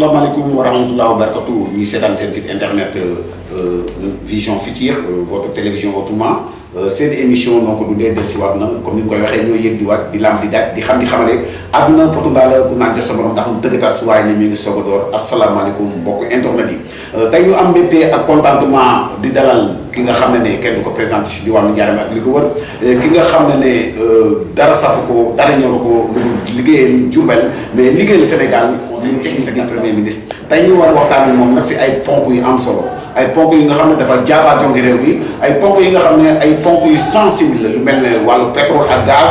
Assalamualaikum warahmatullahi wabarakatuh. Ñi sétane sen site internet Vision Future, votre télévision autrement. Seen émission noo ko dundee del si waat na comme ni nga koy waxee ñoo yëg di waat di lam di daaj di xam di xamale àdduna potu ndaal ku naan sa borom ndax lu tëgg tas waaye ni mi ngi soog a door asalaamaaleykum mbokk internet yi tey ñu am mbégte ak contentement di dalal ki nga xam ne kenn du ko présenté si diwaanu Ndiarème ak li ko wër ki nga xam ne dara safu ko dara ñoru ko lu liggéeyal Diourbel mais liggéeyal Sénégal conseil technique premier ministre tey ñu war a waxtaan ak moom nag si ay ponk yu am solo ay ponk yi nga xam ne dafa jaabaa jongi réew mi ay ponk yi nga xam ne ay ponk yu sensible la lu mel ne wàllu pétrole ak gaz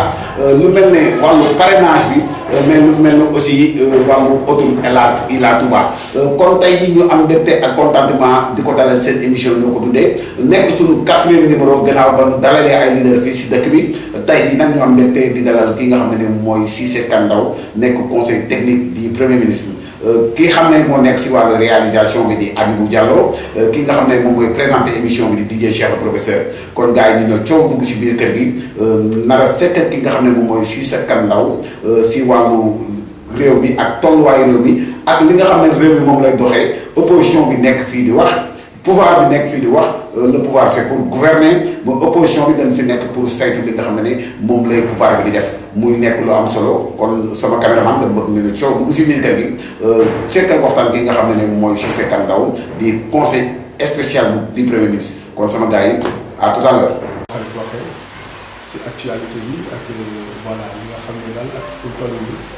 lu mel ne wàllu parrainage bi mais lu mel ne aussi wàllu autoroute Ila Touba kon tey jii ñu am mbégte ak contentement di ko dalal seen émission ñoo ko dundee nekk suñu 4e numéro gannaaw ba dalalee ay leader fii si dëkk bi tey jii nag ñu am mbégte di dalal ki nga xam ne mooy Cissé Kane Ndao nekk conseil technique du premier ministre ki xam ne moo nekk si wàllu réalisation bi di Abibou Diallo ki nga xam ne moom mooy présenté émission bi di DJ Cheikh professeur kon gars yi ñu ne coow dugg si biir kër gi nar a seetal ki nga xam ne moom mooy Cissé Kane Ndao si wàllu réew mi ak tolluwaayu réew mi ak li nga xam ne réew mi moom lay doxee opposition bi nekk fii di wax pouvoir bi nekk fii di wax le pouvoir c'est pour gouverner mais opposition bi dañ fi nekk pour saytu li nga xam ne moom lay pouvoir bi di def muy nekk lu am solo kon sama caméraman da bëgg ne coow dugg si biir kër gi cekkal waxtaan gi nga xam ne mooy Cissé Kane Ndao di conseil spécial du premier ministre kon sama gars yi à tout à l'heure xarit waxee si actualité bi ak voilà li nga xam ne daal ak fu toll nii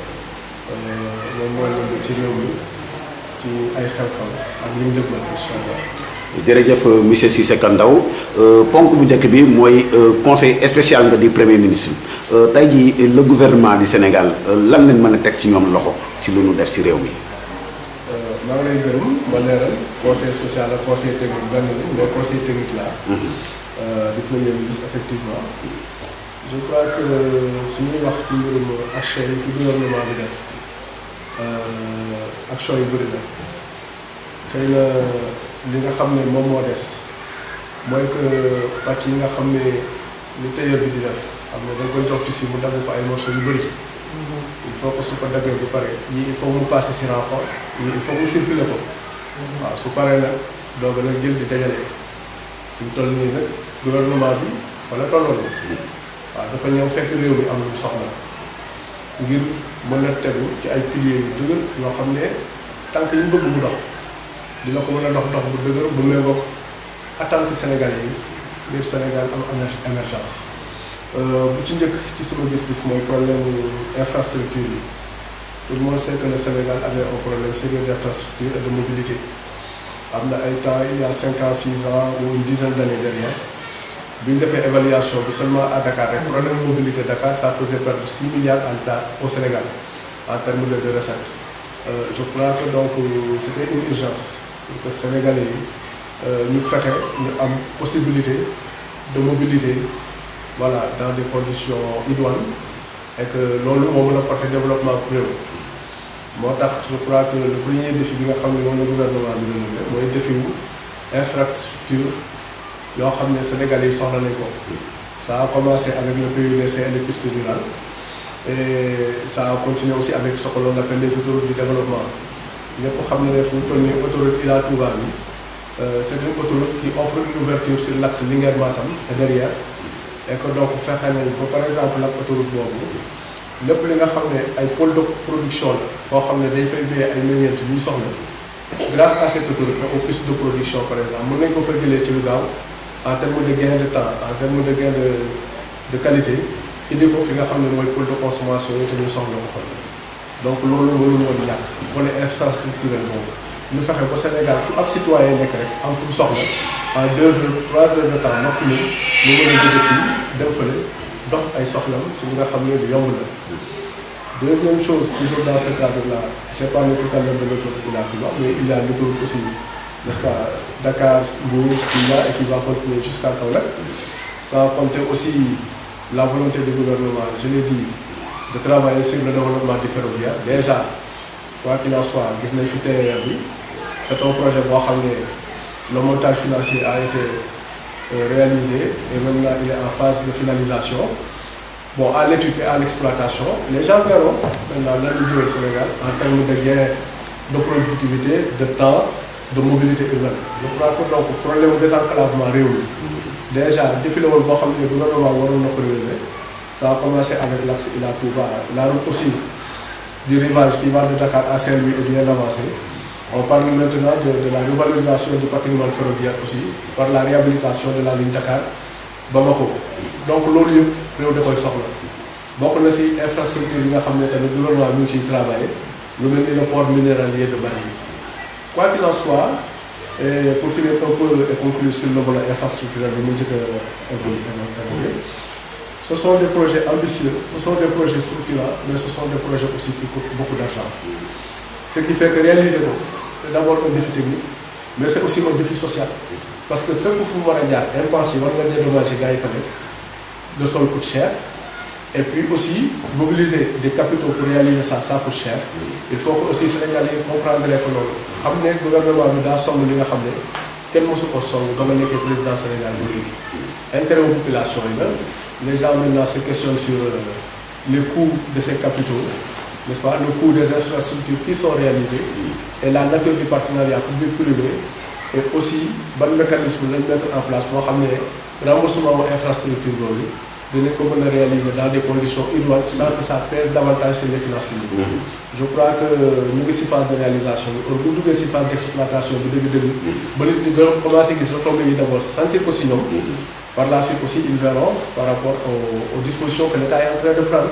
moom mooy loolu ci réew mi ci ay xew-xew ak li ñu dëgmal incha allah. jërëjëf monsieur Cissé Kane Ndao ponk bu njëkk bi mooy conseil spécial nga di premier ministre tey jii le gouvernement du Sénégal lan lañ mën a teg ci ñoom loxo si lu ñu def si réew mi. maa ngi lay gërëm ma leeral conseil spécial ak conseil technique benn mais conseil technique la du premier ministre effectivement je crois que suñuy wax ci mbirum action yi fi gouvernement bi def action yu bëri la xëy na li nga xam ne moom moo des mooy que pàcc yi nga xam ne li tailleur bi di def xam ne da nga koy jox tissu mu dagg fa ay morceaux yu bëri il faut que su ko daggee bu pare yii il faut mu passer si renfort yii il faut mu circuler ko waaw su paree nag doog a nag jël di dajale fi mu toll nii nag gouvernement bi fa la tolloon waaw dafa ñëw fekk réew mi am lu mu soxla ngir mën a tegu ci ay piliers yu dëgër yoo xam ne tànk yi ñu bëgg mu dox dina ko mën a dox bu dëgër bu méngoog attente Sénégalais yi ngir Sénégal am émergence bu ci njëkk ci sama gis-gis mooy problème infrastructure yi tout le monde sait que le Sénégal avait un problème sérieux d'infrastructure et de mobilité am na ay temps il y a 5 ans 6 ans ou une dizaine d'années derrière bi ñu defee évaluation bi seulement à Dakar rek problème mobilité Dakar ça faisait perdre 6 milliards à l'État au Sénégal en termes de recettes je crois que donc c'était une urgence pour que Sénégalais yi ñu fexe ñu am possibilité de mobilité voilà dans des conditions idoines et que loolu moo mën a porter développement pour réew moo tax je crois que le premier défi bi nga xam ne moom la gouvernement bi relevé mooy défi wu infrastructure yoo xam ne Sénégalais yi soxla nañ ko ça a commencé avec le PUDC et les pistes rurales et ça a continué aussi avec ce que l'on appelle les autoroutes du développement ñëpp xam na ne fu mu toll nii autoroute Ila Touba bi c'est une autoroute qui offre une ouverture sur l'axe Linguère Matam et derrière et que donc fexe nañ ba par exemple nag autoroute boobu lépp li nga xam ne ay pôle de production la foo xam ne day fay béyee ay meññeent yu ñu soxla grâce à cette autoroute et aux pistes de production par exemple mën nañ ko fa jëlee ci lu gaaw en termes de gain de temps en termes de gain de qualité indi ko fi nga xam ne mooy pôle de consommation yi te ñu soxla ko fa donc loolu mënul woon ñàkk volet infrastructurel boobu ñu fexe ba Sénégal fu ab citoyen nekk rek am fu mu soxla en 2 heures 3 heures de temps maximum mu mën a jóge fii dem fële dox ay soxlam ci li nga xam ne lu yomb la. Deuxième chose toujours dans ce cadre-là j'ai parlé tout à l'heure de l'autoroute Ila Touba mais il y a l'autoroute aussi n'est-ce pas Dakar Mbour Silla et qui va continuer jusqu'à Kaolack sans compter aussi la volonté du gouvernement je l'ai dit de travailler sur le développement du ferroviaire déjà quoi qu'il en soit gis nañ fi TER bi c'est un projet boo xam ne le montage financier a été réalisé et maintenant il est en phase de finalisation bon à l'étude et à l'exploitation les gens verront maintenant lan la jógee Sénégal en termes de gain de productivité, de temps, de mobilité urbaine. Je crois que donc problème désenclavement réew mi déjà défilé woon boo xam ne gouvernement waroon na ko relever. Ça a commencé avec l'axe Ila Touba, la route aussi du rivage qui va de Dakar à Saint-Louis est bien avancée. On parle maintenant de la revalorisation du patrimoine ferroviaire aussi par la réhabilitation de la ligne Dakar-Bamako. Donc loolu yëpp réew da koy soxla bokk na ci infrastructure yi nga xam ne tamit gouvernement mi ngi ciy travaillé lu mel ni le port minéralier de Bargny. Quoi qu'il en soit, et pour finir un peu et conclure sur le volet infrastructurel bi mu njëkk a évolué, ce sont des projets ambitieux, ce sont des projets structurants, mais ce sont des projets aussi qui coûtent beaucoup d'argent. Ce qui fait que réaliser ko, c'est d'abord un défi technique, mais c'est aussi un défi social. Parce que fépp fu mu war a jaar impasse yi war nga dédommager gars yi fa nekk, le sol coûte cher. Et puis aussi, mobiliser des capitaux pour réaliser ça coûte cher. Il faut que aussi Sénégalais comprendre que loolu xam ne gouvernement bi daa sonn li nga xam ne kenn mosu ko sonn ba nga nekkee président Sénégal bu léegi. Intérêt aux populations yi la les gens maintenant se questionnent sur les coûts de ces capitaux, n'est-ce pas, le coût des infrastructures qui sont réalisées et la nature du partenariat public-privé et aussi ban mécanisme lañ mettre en place boo xam ne remboursement wu infrastructure loolu dinañ ko mën a réaliser dans des conditions idoines sans que ça pèse davantage sur les finances publiques. Je crois que ñu ngi ci phase de réalisation bi bu duggee ci phase d'exploitation bi dëgg-dëgg ba nit ñi gën a commencé gis retombées yi d'abord sentir ko ci ñoom. Par la suite aussi ils verront par rapport aux dispositions que l'État est en train de prendre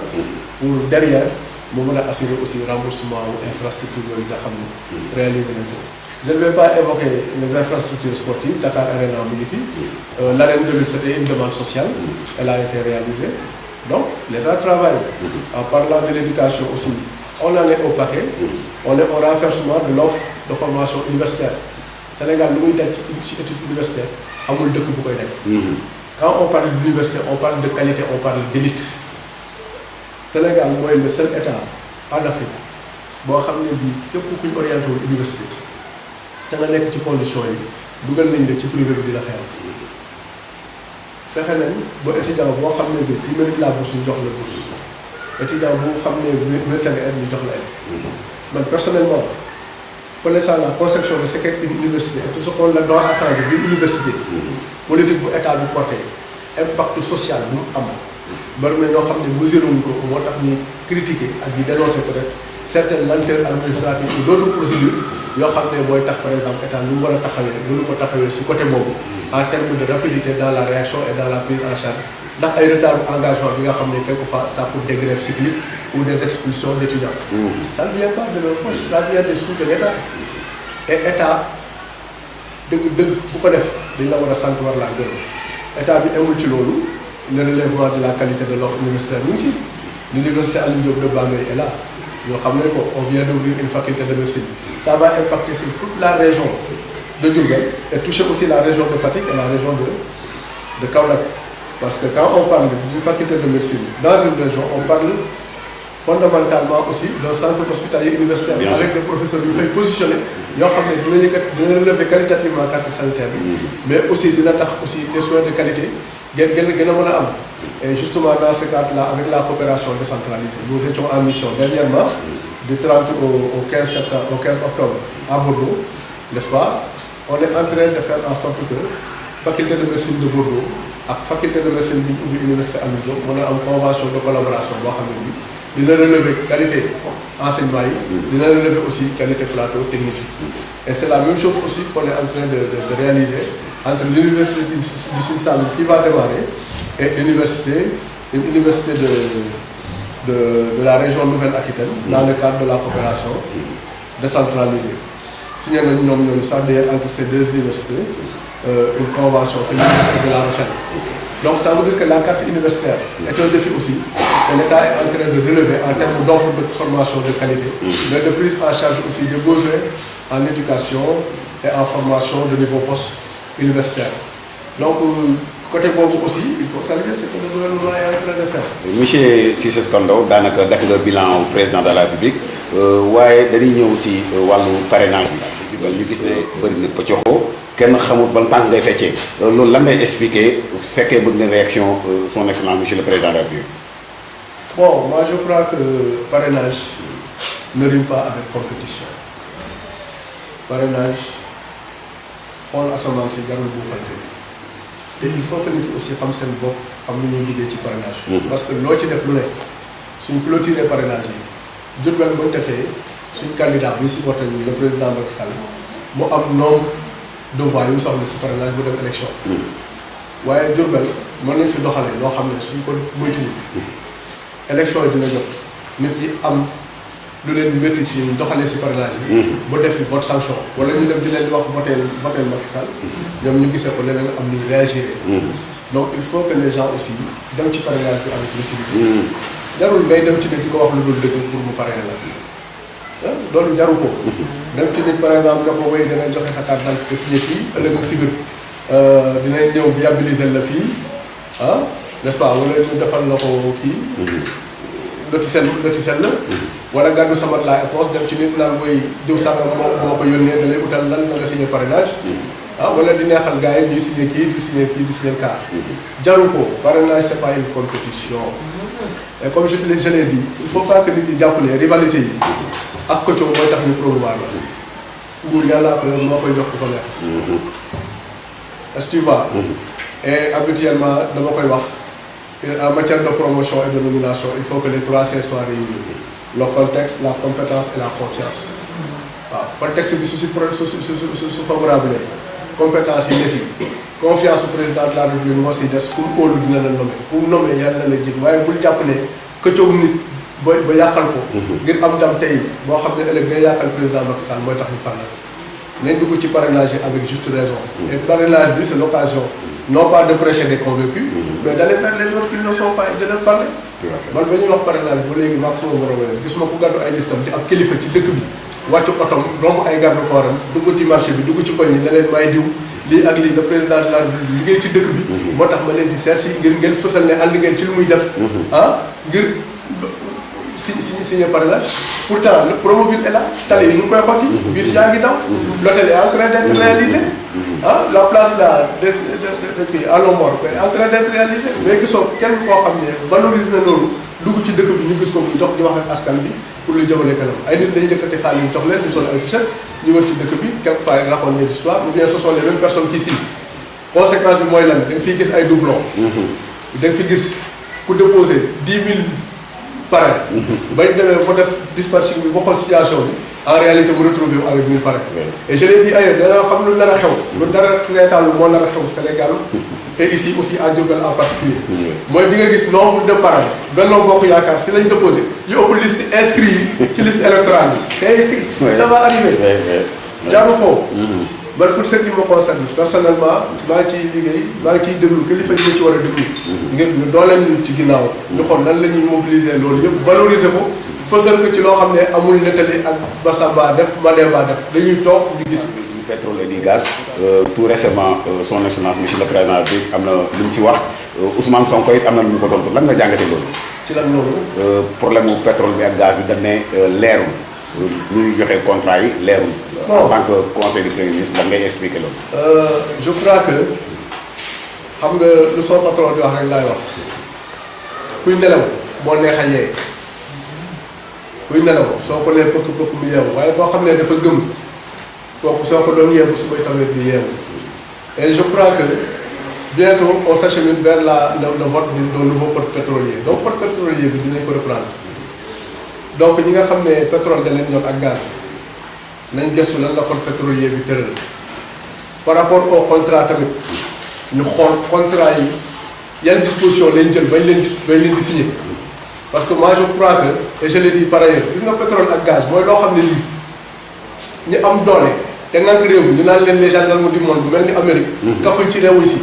pour derrière mu mën a assurer aussi remboursement wu infrastructure yooyu nga xam ne réaliser nañ ko. Je ne vais pas évoquer les infrastructures sportives, Dakar Arena mi ngi fi. L'arène de lutte c'était une demande sociale, elle a été réalisée. Donc l'État travaille. En parlant de l'éducation aussi, on en est au paquet. On est au renforcement de l'offre de formation universitaire. Sénégal lu muy daj ci étude universitaire amul dëkk bu koy daj. Quand on parle d'université, on parle de qualité, on parle d'élite. Sénégal mooy le seul État en Afrique boo xam ne bii képp ku ñu orienté wu université. te nga nekk ci conditions yi dugal nañ la ci privé bi di la xeex fexe nañ ba étudiant boo xam ne bi ci mérite la bourse ñu jox la bourse étudiant boo xam ne mérite nga aide ñu jox la aide. Man personnellement connaissant la conception de ce qu'est une université et tout ce qu'on doit attendre d'une université politique bu état bi porté impact social bu mu am bari na ñoo xam ne mesuré wuñ ko moo tax ñuy critiquer ak di dénoncer peut-être certaines lenteurs administratives ou d'autres procédures yoo xam ne mooy tax par exemple état lu mu war a taxawee lu ko taxawee si côté boobu en termes de rapidité dans la réaction et dans la prise en charge ndax ay retard engagement bi nga xam ne quelquefois ça coûte des grèves cycliques ou des expulsions d'étudiants. Ça ne vient pas de leur poche, ça vient des sous de l'État. Et état dëgg bu ko def dañ la war a sant war laa gërëm état bi amul ci loolu le relèvement de la qualité de l'offre universitaire mu ngi ci. L'université Alioune Diop de Bambey est là. Yoo xam ne ko on vient d'ouvrir une faculté de médecine. Ça va impacter sur toute la région de Diourbel et toucher aussi la région de Fatick et la région de Kaolack. Parce que quand on parle d'une faculté de médecine dans une région, on parle fondamentalement aussi d'un centre hospitalier universitaire avec des professeurs yu fay positionné yoo xam ne dina relever qualitativement carte sanitaire bi mais aussi dina tax aussi des soins de qualité gën a mën a am. Et justement dans ce cadre-là avec la coopération décentralisée nous étions en mission dernièrement du 30 au 15 octobre à Bordeaux, n'est-ce pas? On est en train de faire en sorte que faculté de médecine de Bordeaux ak faculté de médecine bi ubbi université Alioune Diop mën a am convention de collaboration boo xam ne nii dina relever qualité enseignement yi dina relever aussi qualité plateau technique yi. Et c'est la même chose aussi qu'on est en train de réaliser entre l'université du Sine Saloum qui va démarrer et une université de la région Nouvelle-Aquitaine dans le cadre de la coopération décentralisée. Signé nañu ñoom ñooñu sax d'ailleurs entre ces deux universités une convention, c'est l'université de La Rochelle. Donc ça veut dire que la carte universitaire est un défi aussi que l'État est en train de relever en termes d'offres de formation de qualité, mais de prise en charge aussi des besoins en éducation et en formation de niveau post-universitaire. Donc côté boobu aussi il faut saluer ce que le gouvernement est en train de faire. Monsieur Cissé Kondo daanaka def nga bilan au président de la République waaye dañuy ñëw ci wàllu parrainage bi ñu gis ne bëri na pëccoxoo kenn xamul ban tànk ngay feccee loolu lan ngay expliquer bu fekkee bëgg na réaction son excellence monsieur le président de la République. Bon, moi je crois que parrainage ne rime pas avec compétition. parrainage xool asamaan si jarul buuxante te il faut que nit yi aussi xam seen bopp xam ni ñuy duggee ci parrainage. parce que loo ci def lu ne suñ clôturer parrainage yi Diourbel ba tetee suñ candidat buy supporté ñu le président Macky Sall mu am nombre de voix yu mu soxla si parrainage bu dem élection. waaye Diourbel mën nañ fi doxalee loo xam ne suñ ko moytuwul élection yi dina jot nit yi am lu leen métti ci doxalee si parrainage yi. ba def fi vote sanction wala ñu dem di leen di wax votel Macky Sall. ñoom ñu gisee ko leneen am ni réagir. donc il faut que les gens aussi dem ci parrainage bi avec lucidité. jarul ngay dem ci nit di ko wax lu dul dëgg pour mu parrainer la. loolu jaru ko. dem ci nit par exemple ne ko wéy da ngay joxe sa carte d'identité signé fii ëllëg ak si biir dinañ ñëw viabiliser la fii n'est-ce pas wala ñu defal la ko kii. lotissel la. wala gàddu sama laa éponge dem ci nit naan booy diw sàngam boo ko yónnee da lay utal lan nga signé parrainage. wala di neexal gars yi ñuy signé kii di signé kii di signé kaa. jaru ko parrainage c'est pas une compétition. et comme je l'ai dit il faut pas que nit yi jàpp ne rivalité yi ak Koco mooy tax ñu promouvoir la. nguur yàllaa ko yor moo koy jox ko neex. est-ce que tu vois. et habituellement dama koy wax en matière de promotion et de nomination il faut que les 3 C soient réunis. le contexte la compétence et la confiance. waaw contexte bi su favorable compétence yi ne fi confiance au président de la République moo si des pour óolu dina la nommer pour nommer yàlla na la jël waaye bul jàpp ne këccoo nit ba yàqal ko. ngir am ndam tey boo xam ne ëllëg day yàqal président Macky Sall mooy tax ñu fànn. nañ dugg ci parrainage yi avec juste raison. et parrainage bi c'est l'occasion non pas de prêcher des convaincus. mais d'aller vers les autres qui ne sont pas et de leur parler. man ba ñuy wax parrainage ba léegi maag sama borom la gisuma ku gàddu ay listam di ab kilifa ci dëkk bi wàccu otom romb ay garde corps am dugg ci marché bi dugg ci koñ yi ne leen may diw lii ak lii le président de la République liggéey ci dëkk bi. moo tax ma leen di seet si ngir ngeen fësal ne ànd ngeen ci lu muy def. ngir signé parrainage. pourtant le Promoville est là tali yi ñu ngi koy xotti. bus yaa ngi daw. l'hôtel est en train d'être réalisé. la place là de kii à Lombor est en train d'être réalisé. mais gisoo kenn koo xam ne valorise na loolu dugg ci dëkk bi ñu gis ko muy dox di wax ak askan bi pour lu jëmale kanam ay nit dañuy yëkkati xaalis jox leen ñu sol ay t-shirt ñu wër ci dëkk bi quelquefois ils racontent des histoires ou bien ce sont les mêmes personnes qui signent. conséquence bi mooy lan da nga fiy gis ay doublons. da nga fi gis ku déposé 10 000 parrains. bañ demee ba def dispatching bi ba xool situation bi en réalité mu retrouvé wu avec 1000 parrains. et je l'ai dit ailleurs dana xam lu nar a xew. lu dara reetaan moo nar a xew Sénégal et ici aussi à Diourbel en particulier. mooy di nga gis nombre de parrains Benno Bokk Yaakaar si lañ déposé yu ëpp liste inscrits yi ci liste électorale bi. et ça va arriver. jaru ko. man pour ce qui me concerne personnellement maa ngi ciy liggéey maa ngi ciy déglu kilifa yi ci war a déglu. ngir ñu dooleel ñu ci ginnaaw. ñu xool nan la ñuy mobiliser loolu yëpp valoriser ko fësal ko ci loo xam ne amul nettali ak Massamba def Mademba def dañuy toog di gis. du pétrole et du gaz tout récemment son excellence monsieur le président bi am na lu mu ci wax Ousmane Sonko it am na lu mu ko tontu lan nga jàngatee loolu. ci lan loolu. problème mu pétrole bi ak gaz bi dañ ne leerul ñuy joxe contrat yi leerul. en tant que conseil du premier ministre lan ngay expliquer loolu. je crois que xam nga lu soo patron di wax rek laay wax kuy nelaw moo neex a yee kuy nelaw soo ko nee pëkk mu yeewu waaye boo xam ne dafa gëm kooku soo ko doon yeewu su koy tawee bi yeewu et je crois que bientôt on s'achemine vers le vote d'un nouveau code pétrolier donc code pétrolier bi dinañ ko reprendre donc ñi nga xam ne pétrole da leen ñor ak gaz. nañ gëstu lan la code pétrolier bi tëral par rapport au contrat tamit ñu xool contrat yi yan disposition lañ jël bañ leen di signer parce que moi je crois que et je l'ai dit par ailleurs gis nga pétrole ak gaz mooy loo xam ne lii ñu am doole te ngànk réew mi ñu naan leen les gendarmes du monde bu mel ni Amérique. kafuñ ci réew si.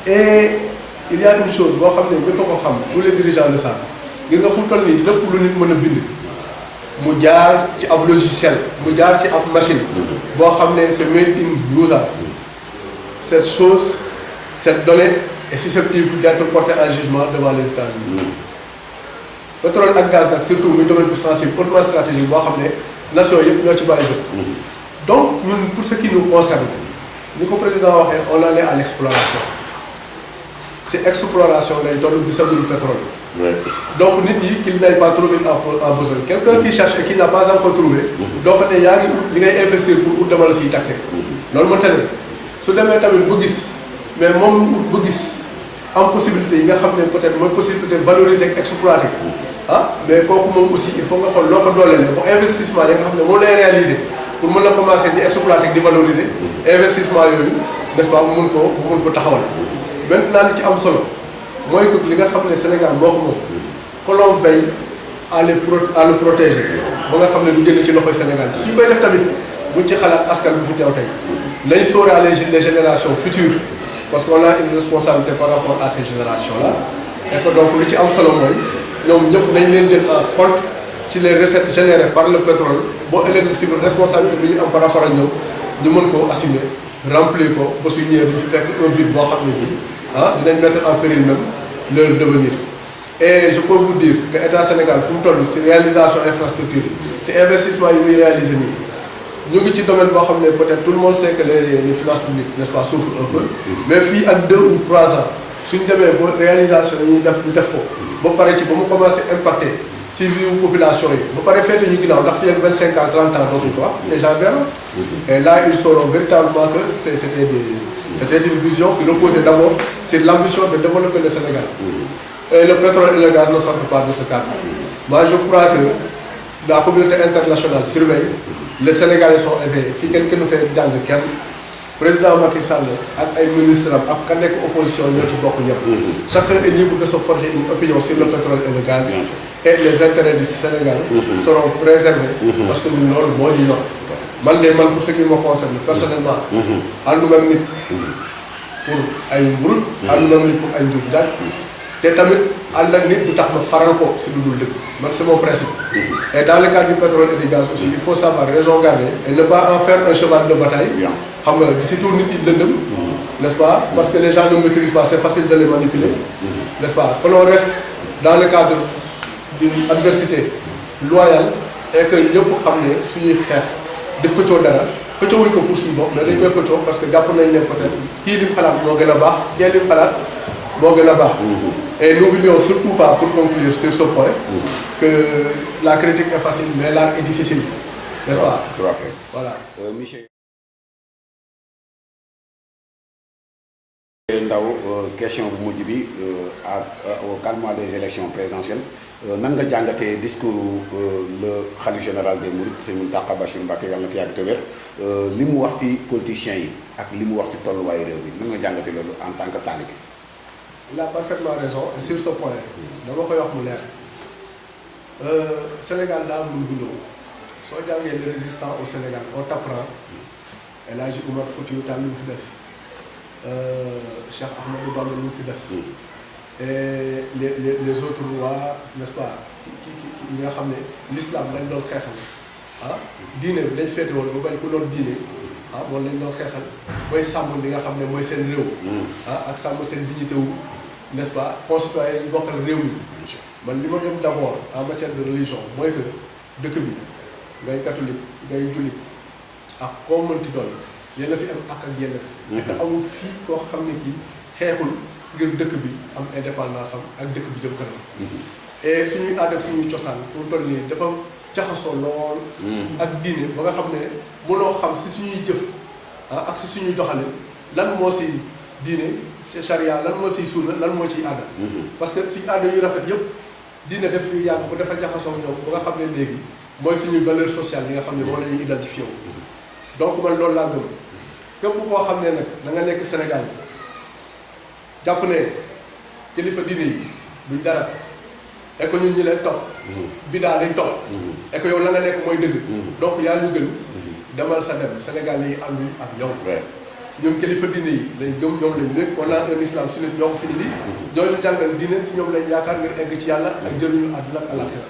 et il y a une chose boo xam ne ñëpp a ko xam tous les dirigeants de ça gis nga fu mu toll nii lépp lu nit mën a bind. mu jaar ci ab logiciel mu jaar ci ab machine boo xam ne c'est made in USA cette chose cette donnée est susceptible d'être portée en jugement devant les États-Unis. pétrole ak gaz nag surtout muy domaine bu sensible hautement stratégique boo xam ne nation yëpp ñoo ci bàyyi jot. donc ñun pour ce qui nous concerne ni ko président waxee on en est à l'exploration si exploration lay toll bi sagul pétrole donc nit yi qu'il n'aille pas trop vite en besoin quelqu'un qui cherche et qui n'a pas encore trouvé donc ne yaa ngi ut li ngay investir pour ut demal siy taxé loolu moo tane su demee tamit bu gis mais moom ut bu gis am possibilité yi nga xam ne peut-être mooy possibilité valoriser ak exploiter mais kooku moom aussi il faut nga xool loo ko dooleele bu investissement yi nga xam ne moom lay réaliser pour mën a commencer di exploiter di valoriser investissement yooyu n'est-ce pas mu mun ko taxawal maintenant li ci am solo mooy que li nga xam ne Sénégal moo ko moom que l'on veille à le protéger ba nga xam ne du génn ci loxoy Sénégal suñ koy def tamit buñ ci xalaat askan bi fi teew tey nañ sóoraale les générations futures parce qu'on a une responsabilité par rapport à ces générations là et que donc li ci am solo mooy ñoom ñëpp nañ leen jël en compte ci les recettes générées par le pétrole boo ëllëg si responsabilité bi ñu am par rapport ak ñoom ñu mën koo assumer remplir ko ba su ñëwee duñ fi fekk un vide boo xam ne bii dinañ mettre en péril même leur devenir. Et je peux vous dire que l'État Sénégal fu mu toll ci réalisation infrastructure ci investissement yi muy réaliser nii ñu ngi ci domaine boo xam ne peut-être tout le monde sait que les finances publiques n'est-ce pas souffrent un peu mais fii ak 2 ou 3 ans suñ demee ba réalisation yi ñu def ko ba pare ci ba mu commencé impacter si vie population yi ba pare féete ñu ginnaaw ndax fii ak 25 ans 30 ans dootuñu ko wax les gens verront et là ils sauront véritablement que c'était une vision qui reposait d'abord sur l'ambition de développer le Sénégal. Et le pétrole et le gaz ne sortent pas de ce cadre. Moi, je crois que la communauté internationale surveille, les Sénégalais sont éveillés. Fii kenn fait jàng kenn président Macky Sall ak ay ministres am ak ka nekk opposition ñoo ci bokk yëpp. Chacun est libre de se forger une opinion sur le pétrole et le gaz. Et les intérêts du Sénégal seront préservés. Parce que ñun loolu moo ñu ñor. Man pour ce qui me concerne personnellement. ànduma ak nit pour ay mburuj. ànduma ak nit pour ay njub jaaj. te tamit ànd ak nit du tax ma faral ko si lu dul dëgg man c'est mon principe. Et dans le cadre du pétrole et du gaz aussi il faut savoir raison garder et ne pas en faire un cheval de bataille. xam nga di si tour nit yi lëndëm. n'est-ce pas parce que les gens ne maîtrisent pas c'est facile de les manipuler. n'est-ce pas que l'on reste dans le cadre d'une adversité loyale et que ñëpp xam ne suñuy xeex di xëccoo dara xëccoowuñ ko pour suñu bopp mais dañ koy xëccoo parce que jàpp nañ ne peut-être kii lim xalaat moo gën a baax kii lim xalaat moo gën a baax. Et n'oublions surtout pas, pour conclure sur ce point, que la critique est facile, mais l'art est difficile. N'est-ce pas? Tout à fait. Voilà. Michel Ndao, question bu mujj bi au calme des élections présidentielles nan nga jàngatee discours le khalife général des Mourides Serigne Mountakha Bassirou Mbacké yàlla na fi yàgg te wér li mu wax ci politiciens yi ak li mu wax ci tolluwaayu réew mi nan nga jàngatee loolu en tant que taalibe. Il a parfaitement raison et sur ce point dama koy wax mu leer Sénégal daa am lu mu bindoo soo jàngee les résistants au Sénégal on t'apprend El Hadji Oumar Foutiyou Tall lu mu fi def Cheikh Ahmadou Bamba lu mu fi def et les autres rois n'est-ce pas ki nga xam ne l'islam lañ doon xeexal diine bi dañ féete woon ba bañ ko doon diine moom lañ doon xeexal mooy sàmm li nga xam ne mooy seen réew ak sàmm seen dignité wu n'est-ce pas concitoyens yi bokkal réew mi man li ma gëm d'abord en matière de religion mooy que dëkk bi ngay catholique ngay jullit ak koo mënti doon yéen a fi am ak yelleef et que amul fii koo xam ne kii xeexul ngir dëkk bi am indépendance am ak dëkk bi jëm kanam et suñuy aada ak suñuy cosaan fu mu toll nii dafa jaxasoo lool ak diine ba nga xam ne mënoo xam si suñuy jëf ak si suñuy doxalin lan moo si diine charia lan moo siy sunna lan moo ciy aada parce que suñu aada yu rafet yëpp diine def fi yàgg ba dafa jaxasoo ñoom ba nga xam ne léegi mooy suñuy valeur sociale yi nga xam ne moom la ñuy identifié wu donc man loolu laa gëm képp koo xam ne nag da nga nekk Sénégal jàpp ne kilifa diine yi duñ dara et que ñun ñu leen topp bidaa lañ topp et que yow la nga nekk mooy dëgg donc yaa ñu gën demal sa dem Sénégal yi ànduñ ak yow ñoom kilifa diine yi lañ gëm ñoom lañ nekk on a un islam si ñoo ko fi indi ñooñu jàngal diine si ñoom lañ yaakaar ngir egg ci yàlla ak jëriñu àdduna ak àllaxira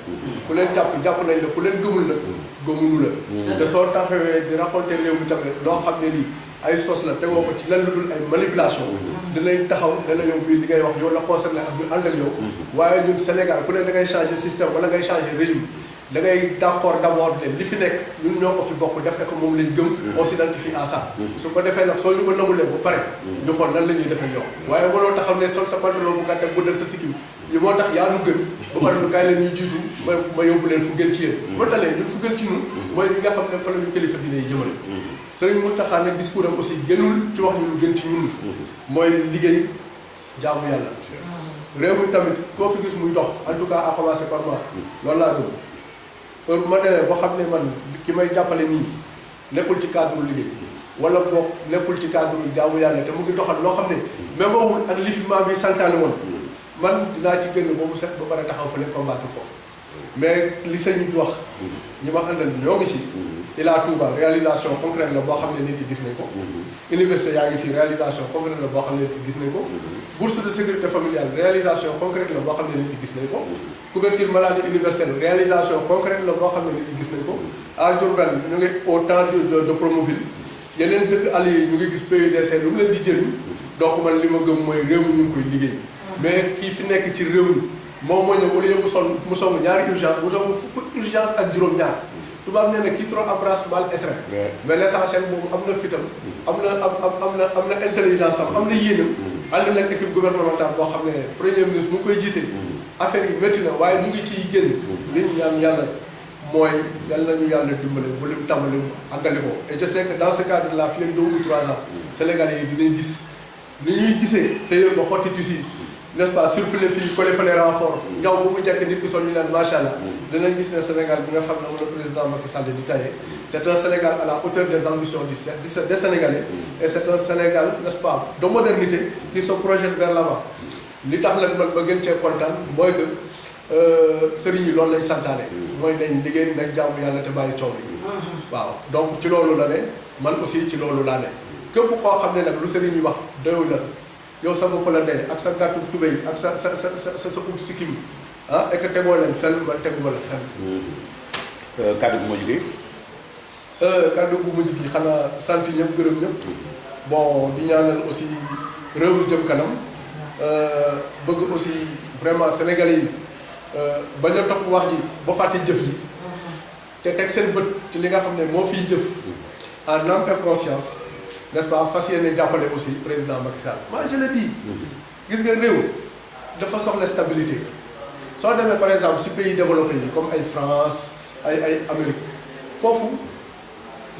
ku leen jàpp nañ la ku leen gëmul nag gëmunu la te soo taxawee di raconter réew mi tamit loo xam ne lii ay sos la tegoo ko ci lan lu dul ay manipulation dinañ taxaw ne la yow bii li ngay wax yow la concerné ak ñu ànd ak yow waaye ñun Sénégal ku ne da ngay changer système wala ngay changer régime da ngay d'accord d'abord ne li fi nekk ñun ñoo ko fi bokk def ko moom lañ gëm. on s'identifie à ça. su ko defee nag soo ñu ko nangulee ba pare. ñu xool nan la ñuy defee yow. waaye mënoo taxaw ne sol sa pantalon bu gàtt bu dal sa sikkim yi moo tax yaa nu gën. ba pare lu kaay leen ñuy jiitu ma yóbbu leen fu gën ci yéen. moo tax leen ñun fu gën ci ñun. mooy ñi nga xam ne fa la ñu kilifa diine yi jëmale. Sëriñ Mountakha nag discours am aussi gënul ci wax ñu lu gën ci ñun. mooy liggéey jaamu yàlla. réew mi tamit koo fi gis muy dox en tout cas à commencer par moi loolu laa gëm heure bu ma demee boo xam ne man ki may jàppale nii nekkul ci cadre liggéey wala boog nekkul ci cadre jaamu yàlla te mu ngi doxal loo xam ne méngoowul ak li fi maam bi santaane woon man dinaa ci génn ba mu set ba pare taxaw fa leen combattre ko mais li sëñ bi wax ñi ma àndal ñoo ngi ci Ila Touba réalisation concrète la boo xam ne nit yi gis nañ ko université yaa ngi fii réalisation concrète la boo xam ne nit yi gis nañ ko bourse de sécurité familiale réalisation concrète la boo xam ne nit yi gis nañ ko couverture maladie universelle réalisation concrète la boo xam ne nit yi gis nañ ko à Diourbel ñu ngi au temps de Promoville yeneen dëkk àll yi ñu ngi gis PUDC lu mu leen di jëriñ donc man li ma gëm mooy réew mi ñu ngi koy liggéey mais kii fi nekk ci réew mi moom moo ñëw au lieu mu song ñaari urgence mu doon fukk urgence ak juróom-ñaar tubaab nee na qui trop embrasse mal étreint mais l'essentiel boobu am na fitam am na intelligence am na yéenam ànd nag équipe gouvernementale boo xam ne premier ministre mu ngi koy jiite affaire yi métti na waaye ñu ngi ciy génn li ñu ñaan yàlla mooy yal nañu yàlla dimbale bu lim tàmbali àggali ko et je sais que dans ce cadre là fii ak 2 ou 3 ans Sénégalais yi dinañ gis ni ñuy gisee tëyër ba xotti tissu n'est-ce pas surfile fii collé fa les renforts ñaw bu mu jekk nit ki sol ñu leen macha allah dinañ gis ne Sénégal bi nga xam ne moom le président Macky Sall di taillé c'est un Sénégal à la hauteur des ambitions des Sénégalais et c'est un Sénégal n'est-ce pas de modernité qui se projette vers l'avant li tax nag man ba gën cee kontaan mooy que sëriñ yi loolu lay santaane mooy nañ liggéey nañ jaamu yàlla te bàyyi coow yi waaw donc ci loolu la ne man aussi ci loolu laa ne képp koo xam ne nag lu sëriñ yi wax doyu la yow sa bopp la dee ak sa gàttu tubéy ak sa ub sikkim ah et que tegoo leen fenn ba teguma la fenn. kaddu bu mujj gi. kaddu bu mujj gi xanaa sant ñëpp gërëm ñëpp bon di ñaanal aussi réew mi jëm kanam bëgg aussi vraiment Sénégalais yi bañ a topp wax ji ba fàtte jëf ji te teg seen bët ci li nga xam ne moo fiy jëf en âme et conscience. n'est-ce pas fas yéene jàppale aussi président Macky Sall moi je le dis gis nga réew dafa soxla stabilité soo demee par exemple si pays développés yi comme ay France ay Amérique foofu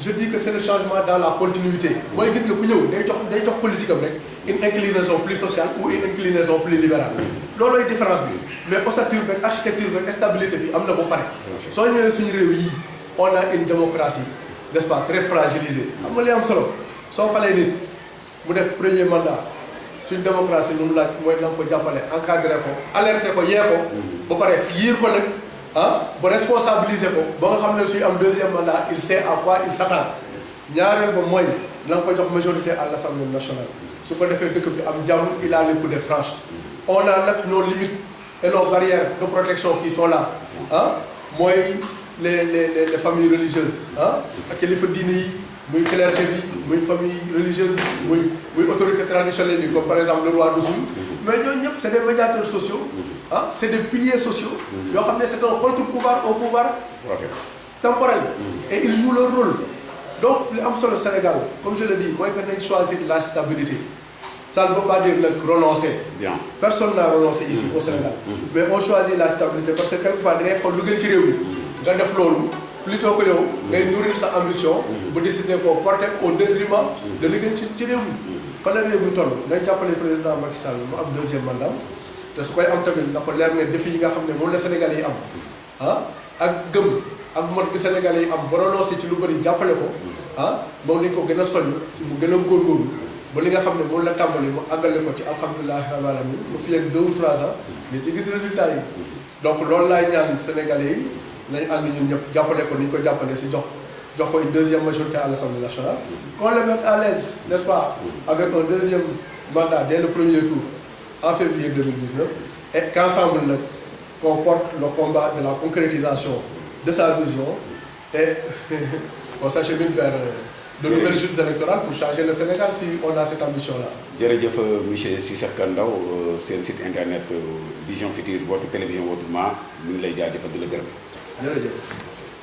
je dis que c'est le changement dans la continuité mooy gis nga ku ñëw day jox politique am rek une inclinaison plus sociale ou une inclinaison plus libérale loolooy différence bi mais ossature beeg architecture beeg stabilité bi am na ba pare soo ñëwee suñu réew yi on a une démocratie n'est-ce pas très fragilisée xam nga li am solo soo falee nit mu def premier mandat suñ démocratie lu mu laaj mooy na nga ko jàppale encadré ko alerté ko yee ko ba pare yiir ko nag ba responsabiliser ko ba nga xam ne suy am deuxième mandat il sait à quoi il s'attend ñaareel ba mooy na nga ko jox majorité à l'Assemblée nationale su ko defee dëkk bi am jàmm il a les coups de franche on a nag nos limites et nos barrières de protection qui sont là mooy les familles religieuses ak kilifa diine yi muy clergé bi muy famille religieuse muy autorité traditionnelle bi comme par exemple le roi d'Oussouye mais ñooñu ñëpp c'est des médiateurs sociaux c'est des piliers sociaux yoo xam ne c'est un contre-pouvoir au pouvoir temporel et ils jouent leur rôle donc li am solo Sénégal comme je le dis mooy que nañ choisir la stabilité ça ne veut pas dire nag renoncer personne n'a renoncé ici au Sénégal mais on choisit la stabilité parce que quelquefois da ngay xool lu gën ci réew mi nga def loolu plutôt que yow ngay nourrir sa ambition bu décider koo porter au détriment de li gën ci réew mi fan la réew mi toll nañ jàppale président Macky Sall mu am deuxième mandat te su koy am tamit na ko leer ne défi yi nga xam ne moom la Sénégalais yi am ak gëm ak mot bi Sénégalais yi am ba renoncé ci lu bëri jàppale ko moom nañ ko gën a soññ si mu gën a góorgóorlu ba li nga xam ne moom la tàmbali mu àggale ko ci alhamdulilah rabbil alamin mu fi ak 2 ou 3 ans nit ci gis résultat yi donc loolu laay ñaan Sénégalais yi nañ ànd ñun ñëpp jàppale ko ni ñu ko jàppale si jox ko une deuxième majorité à l'Assemblée nationale qu'on le mette à l'aise n'est-ce pas avec un deuxième mandat dès le premier tour en février 2019 et qu'ensemble nag qu'on porte le combat de la concrétisation de sa vision et on s'achemine vers de nouvelles joutes électorales pour changer le Sénégal si on a cette ambition-là. jërëjëf monsieur Cissé Ndaw seen site internet Vision Future votre télévision autrement ñu ngi lay jaajëfal di la gërëm. jërëjëf.